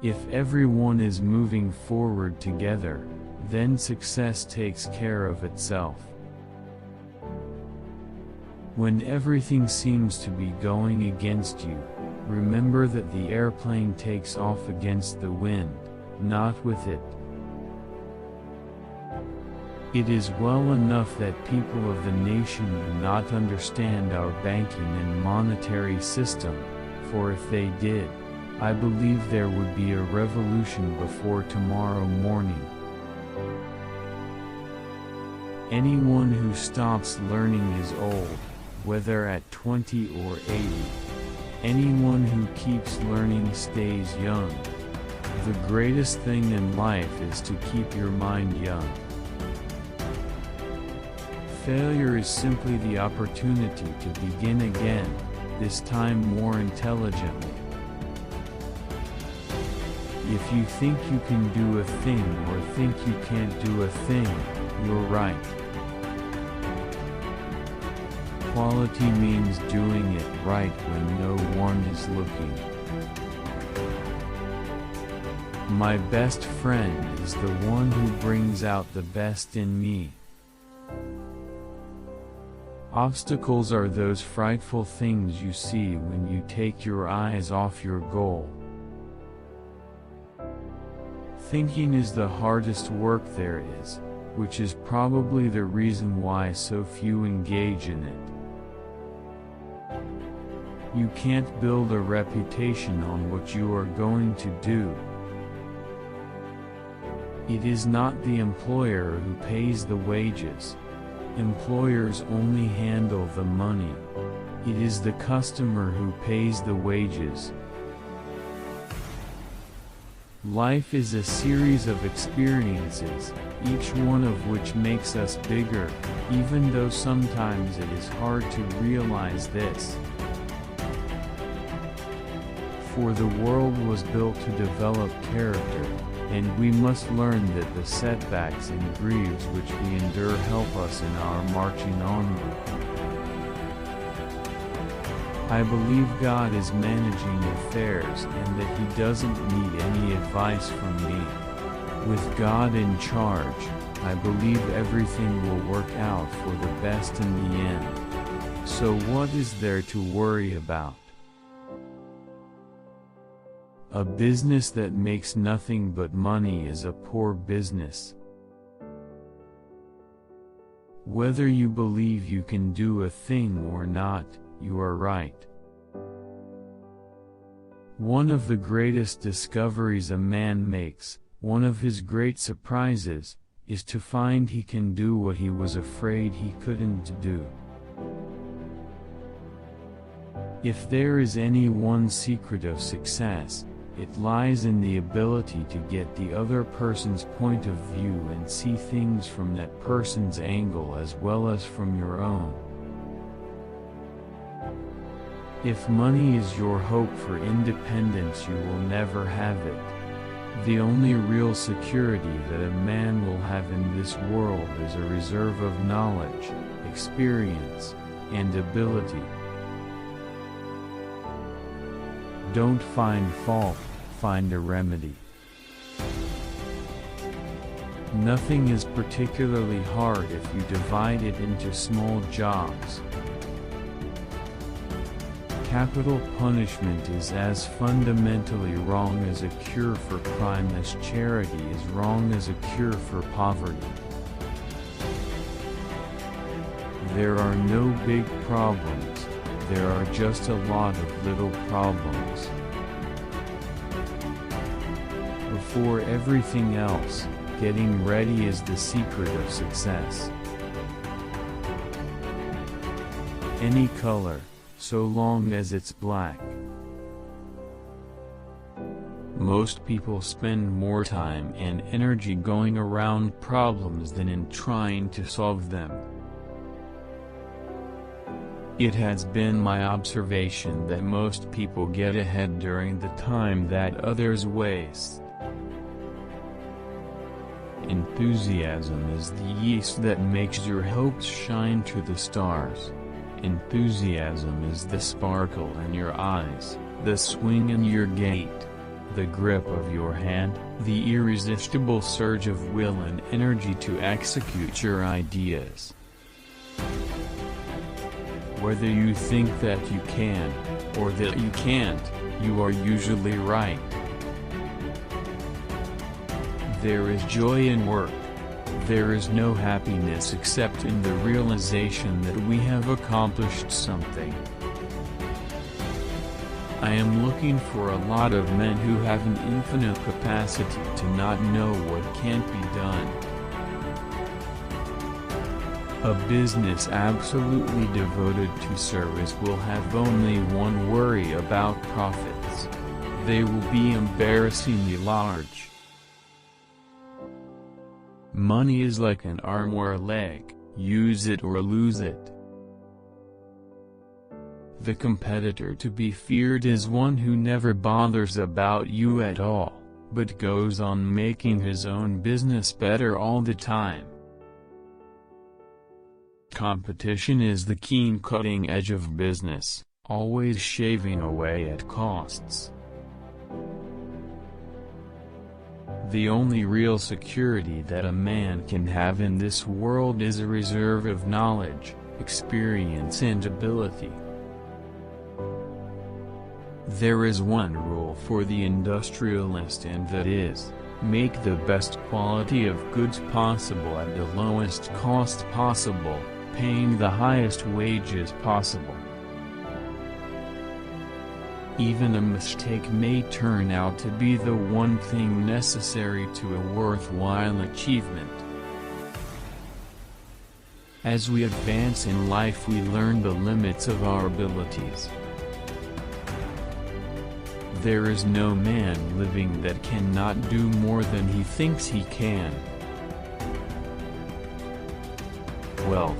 If everyone is moving forward together, then success takes care of itself. When everything seems to be going against you, remember that the airplane takes off against the wind, not with it. It is well enough that people of the nation do not understand our banking and monetary system, for if they did, I believe there would be a revolution before tomorrow morning. Anyone who stops learning is old, whether at 20 or 80. Anyone who keeps learning stays young. The greatest thing in life is to keep your mind young. Failure is simply the opportunity to begin again, this time more intelligently. If you think you can do a thing or think you can't do a thing, you're right. Quality means doing it right when no one is looking. My best friend is the one who brings out the best in me. Obstacles are those frightful things you see when you take your eyes off your goal. Thinking is the hardest work there is, which is probably the reason why so few engage in it. You can't build a reputation on what you are going to do. It is not the employer who pays the wages. Employers only handle the money. It is the customer who pays the wages. Life is a series of experiences, each one of which makes us bigger, even though sometimes it is hard to realize this. For the world was built to develop character, and we must learn that the setbacks and griefs which we endure help us in our marching onward. I believe God is managing affairs and that He doesn't need any advice from me. With God in charge, I believe everything will work out for the best in the end. So what is there to worry about? A business that makes nothing but money is a poor business. Whether you believe you can do a thing or not, you are right. One of the greatest discoveries a man makes, one of his great surprises, is to find he can do what he was afraid he couldn't do. If there is any one secret of success, it lies in the ability to get the other person's point of view and see things from that person's angle as well as from your own. If money is your hope for independence, you will never have it. The only real security that a man will have in this world is a reserve of knowledge, experience, and ability. Don't find fault, find a remedy. Nothing is particularly hard if you divide it into small jobs. Capital punishment is as fundamentally wrong as a cure for crime as charity is wrong as a cure for poverty. There are no big problems, there are just a lot of little problems. Before everything else, getting ready is the secret of success. Any color, so long as it's black. Most people spend more time and energy going around problems than in trying to solve them. It has been my observation that most people get ahead during the time that others waste. Enthusiasm is the yeast that makes your hopes shine to the stars. Enthusiasm is the sparkle in your eyes, the swing in your gait, the grip of your hand, the irresistible surge of will and energy to execute your ideas. Whether you think that you can, or that you can't, you are usually right. There is joy in work. There is no happiness except in the realization that we have accomplished something. I am looking for a lot of men who have an infinite capacity to not know what can't be done. A business absolutely devoted to service will have only one worry about profits. They will be embarrassingly large. Money is like an arm or a leg, use it or lose it. The competitor to be feared is one who never bothers about you at all, but goes on making his own business better all the time. Competition is the keen cutting edge of business, always shaving away at costs. The only real security that a man can have in this world is a reserve of knowledge, experience and ability. There is one rule for the industrialist, and that is, make the best quality of goods possible at the lowest cost possible, paying the highest wages possible. Even a mistake may turn out to be the one thing necessary to a worthwhile achievement. As we advance in life, we learn the limits of our abilities. There is no man living that cannot do more than he thinks he can. Wealth,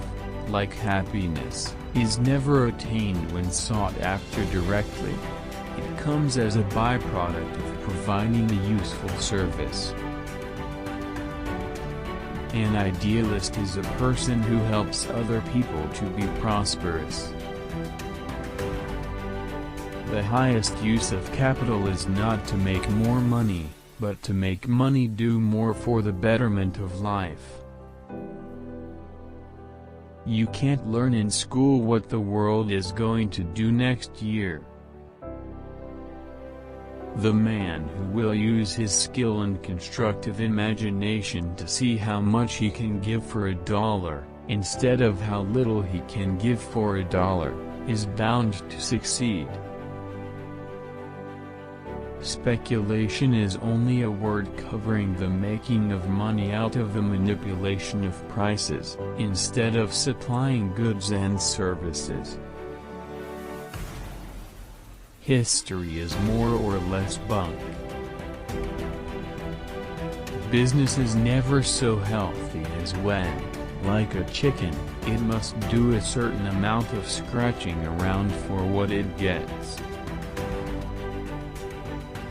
like happiness, is never attained when sought after directly. It comes as a byproduct of providing a useful service. An idealist is a person who helps other people to be prosperous. The highest use of capital is not to make more money, but to make money do more for the betterment of life. You can't learn in school what the world is going to do next year. The man who will use his skill and constructive imagination to see how much he can give for $1, instead of how little he can give for $1, is bound to succeed. Speculation is only a word covering the making of money out of the manipulation of prices, instead of supplying goods and services. History is more or less bunk. Business is never so healthy as when, like a chicken, it must do a certain amount of scratching around for what it gets.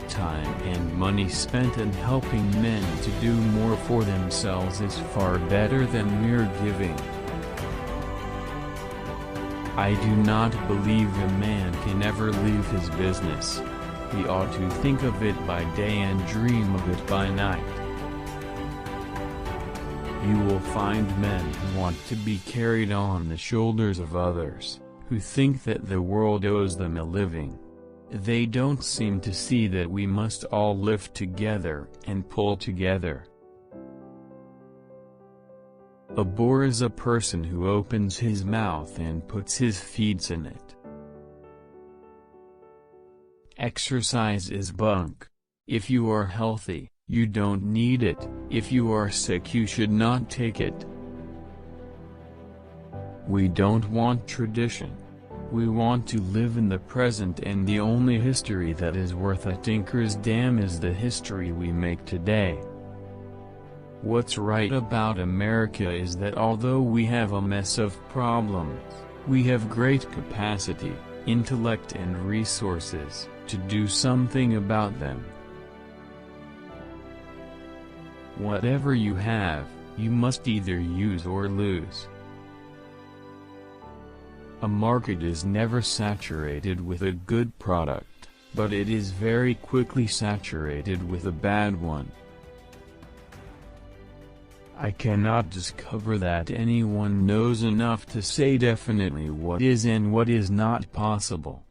Time and money spent in helping men to do more for themselves is far better than mere giving. I do not believe a man can ever leave his business. He ought to think of it by day and dream of it by night. You will find men who want to be carried on the shoulders of others, who think that the world owes them a living. They don't seem to see that we must all lift together and pull together. A bore is a person who opens his mouth and puts his feet in it. Exercise is bunk. If you are healthy, you don't need it. If you are sick, you should not take it. We don't want tradition. We want to live in the present, and the only history that is worth a tinker's damn is the history we make today. What's right about America is that although we have a mess of problems, we have great capacity, intellect and resources to do something about them. Whatever you have, you must either use or lose. A market is never saturated with a good product. but it is very quickly saturated with a bad one. I cannot discover that anyone knows enough to say definitely what is and what is not possible.